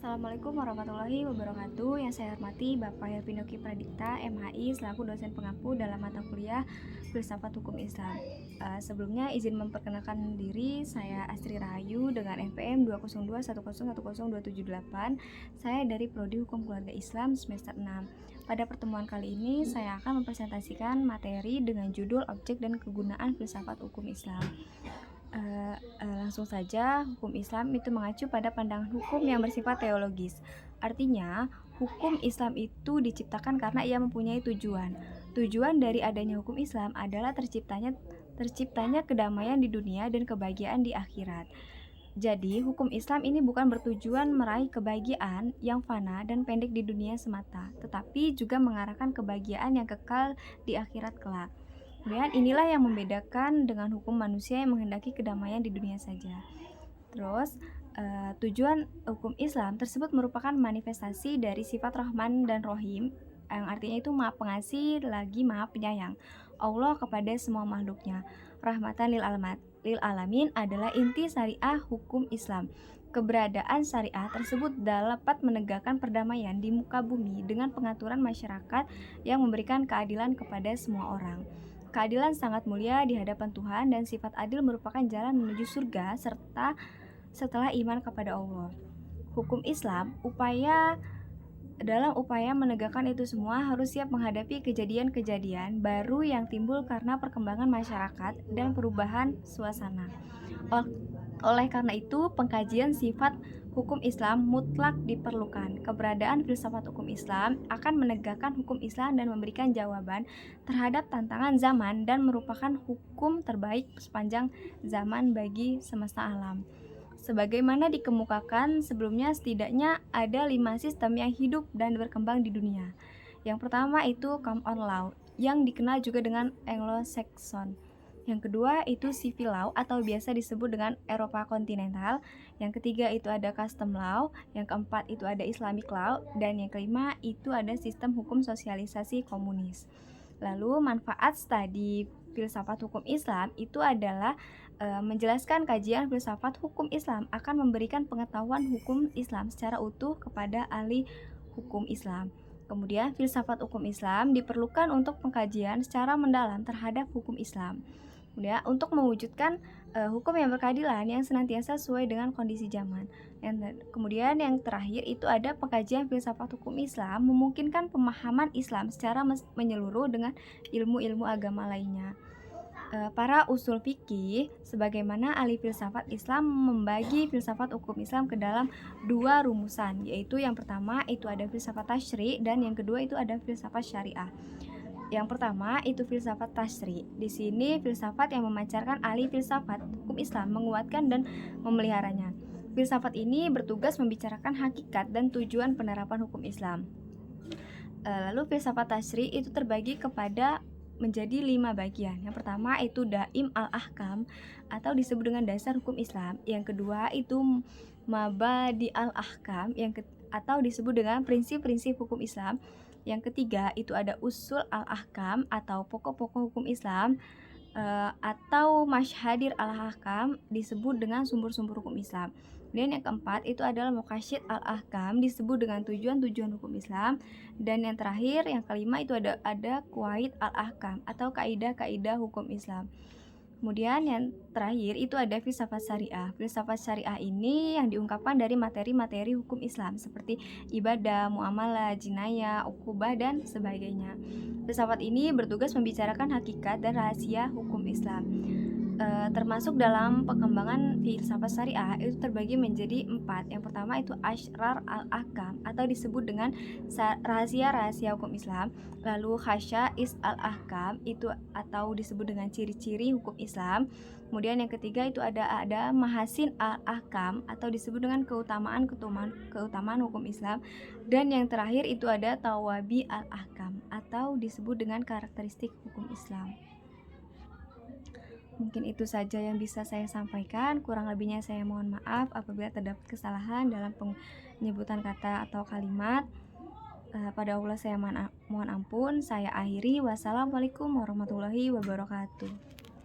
Assalamualaikum warahmatullahi wabarakatuh. Yang saya hormati Bapak Hervinoki Pradikta, MHI, selaku dosen pengampu dalam mata kuliah Filsafat Hukum Islam. Sebelumnya izin memperkenalkan diri, saya Astri Rahayu dengan NPM 20210101278. Saya dari Prodi Hukum Keluarga Islam semester 6. Pada pertemuan kali ini, saya akan mempresentasikan materi dengan judul Objek dan Kegunaan Filsafat Hukum Islam. Langsung saja, hukum Islam itu mengacu pada pandangan hukum yang bersifat teologis. Artinya, hukum Islam itu diciptakan karena ia mempunyai tujuan. Tujuan dari adanya hukum Islam adalah terciptanya kedamaian di dunia dan kebahagiaan di akhirat. Jadi, hukum Islam ini bukan bertujuan meraih kebahagiaan yang fana dan pendek di dunia semata, tetapi juga mengarahkan kebahagiaan yang kekal di akhirat kelak. Kemudian inilah yang membedakan dengan hukum manusia yang menghendaki kedamaian di dunia saja. Terus tujuan hukum Islam tersebut merupakan manifestasi dari sifat Rahman dan Rohim, yang artinya itu Maha Pengasih lagi Maha Penyayang Allah kepada semua makhluknya. Rahmatan lil alamin adalah inti syariah hukum Islam. Keberadaan syariah tersebut dapat menegakkan perdamaian di muka bumi dengan pengaturan masyarakat yang memberikan keadilan kepada semua orang. Keadilan sangat mulia di hadapan Tuhan dan sifat adil merupakan jalan menuju surga serta setelah iman kepada Allah. Hukum Islam dalam upaya menegakkan itu semua harus siap menghadapi kejadian-kejadian baru yang timbul karena perkembangan masyarakat dan perubahan suasana. Oleh karena itu, pengkajian sifat hukum Islam mutlak diperlukan. Keberadaan filsafat hukum Islam akan menegakkan hukum Islam dan memberikan jawaban terhadap tantangan zaman dan merupakan hukum terbaik sepanjang zaman bagi semesta alam. Sebagaimana dikemukakan sebelumnya, setidaknya ada 5 sistem yang hidup dan berkembang di dunia. Yang pertama itu Common Law, yang dikenal juga dengan Anglo-Saxon. Yang kedua itu Civil Law atau biasa disebut dengan Eropa Kontinental. Yang ketiga itu ada Custom Law. Yang keempat itu ada Islamic Law. Dan yang kelima itu ada sistem hukum sosialisasi komunis. Lalu manfaat studi filsafat hukum Islam itu adalah menjelaskan kajian filsafat hukum Islam akan memberikan pengetahuan hukum Islam secara utuh kepada ahli hukum Islam. Kemudian filsafat hukum Islam diperlukan untuk pengkajian secara mendalam terhadap hukum Islam. Kemudian untuk mewujudkan hukum yang berkeadilan yang senantiasa sesuai dengan kondisi zaman. Kemudian yang terakhir itu ada pengkajian filsafat hukum Islam memungkinkan pemahaman Islam secara menyeluruh dengan ilmu-ilmu agama lainnya. Para usul fikih sebagaimana ahli filsafat Islam membagi filsafat hukum Islam ke dalam 2 rumusan, yaitu yang pertama itu ada filsafat tasyri dan yang kedua itu ada filsafat syariah. Yang pertama itu filsafat tasyri. Di sini filsafat yang memancarkan ahli filsafat hukum Islam menguatkan dan memeliharanya. Filsafat ini bertugas membicarakan hakikat dan tujuan penerapan hukum Islam. Lalu filsafat tasyri itu terbagi kepada menjadi 5 bagian. Yang pertama itu Daim al-Ahkam atau disebut dengan dasar hukum Islam. Yang kedua itu Mabadi al-Ahkam atau disebut dengan prinsip-prinsip hukum Islam. Yang ketiga itu ada Usul al-Ahkam atau pokok-pokok hukum Islam, atau Masyhadir al-Ahkam disebut dengan sumber-sumber hukum Islam. Dan yang keempat itu adalah Maqasid al-Ahkam disebut dengan tujuan-tujuan hukum Islam. Dan yang terakhir, yang kelima itu ada Qawaid al-Ahkam atau kaidah-kaidah hukum Islam. Kemudian yang terakhir itu ada filsafat syariah. Filsafat syariah ini yang diungkapkan dari materi-materi hukum Islam seperti ibadah, muamalah, jinayah, ukubah, dan sebagainya. Filsafat ini bertugas membicarakan hakikat dan rahasia hukum Islam. Termasuk dalam perkembangan filsafat syariah itu terbagi menjadi 4. Yang pertama itu Asrar al-Ahkam atau disebut dengan rahasia-rahasia hukum Islam. Lalu Khasya'is al-Ahkam itu atau disebut dengan ciri-ciri hukum Islam. Kemudian yang ketiga itu ada Mahasin al-Ahkam atau disebut dengan keutamaan hukum Islam. Dan yang terakhir itu ada Tawabi al-Ahkam atau disebut dengan karakteristik hukum Islam. Mungkin itu saja yang bisa saya sampaikan. Kurang lebihnya saya mohon maaf apabila terdapat kesalahan dalam penyebutan kata atau kalimat. Pada Allah saya mohon ampun. Saya akhiri. Wassalamualaikum warahmatullahi wabarakatuh.